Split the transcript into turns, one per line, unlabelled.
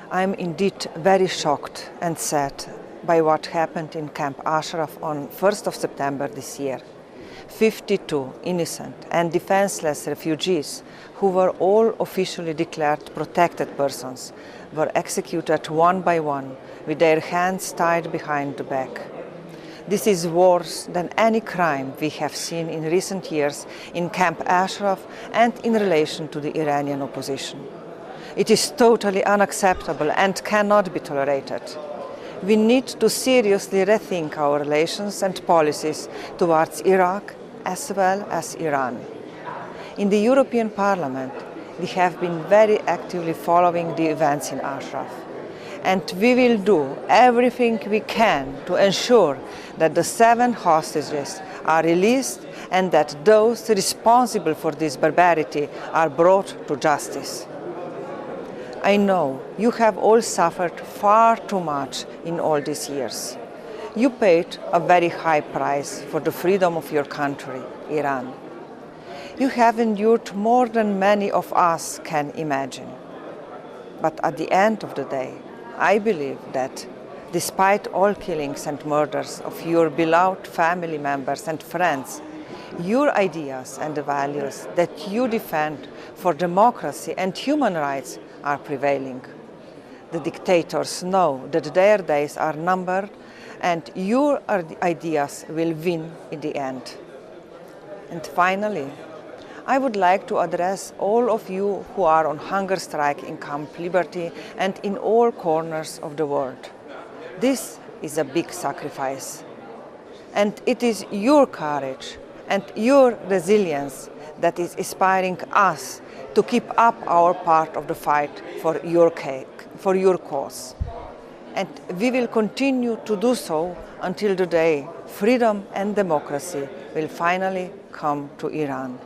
I am indeed very shocked and sad by what happened in Camp Ashraf on 1st of September this year. 52 innocent and defenseless refugees who were all officially declared protected persons were executed one by one with their hands tied behind the back. This is worse than any crime we have seen in recent years in Camp Ashraf and in relation to the Iranian opposition. It is totally unacceptable and cannot be tolerated. We need to seriously rethink our relations and policies towards Iraq as well as Iran. In the European Parliament, we have been very actively following the events in Ashraf, and we will do everything we can to ensure that the 7 hostages are released and that those responsible for this barbarity are brought to justice. I know you have all suffered far too much in all these years. You paid a very high price for the freedom of your country, Iran. You have endured more than many of us can imagine. But at the end of the day, I believe that despite all killings and murders of your beloved family members and friends, your ideas and the values that you defend for democracy and human rights are prevailing. The dictators know that their days are numbered and your ideas will win in the end. And finally, I would like to address all of you who are on hunger strike in Camp Liberty and in all corners of the world. This is a big sacrifice, and it is your courage and your resilience that is inspiring us to keep up our part of the fight for your cause. And we will continue to do so until the day freedom and democracy will finally come to Iran.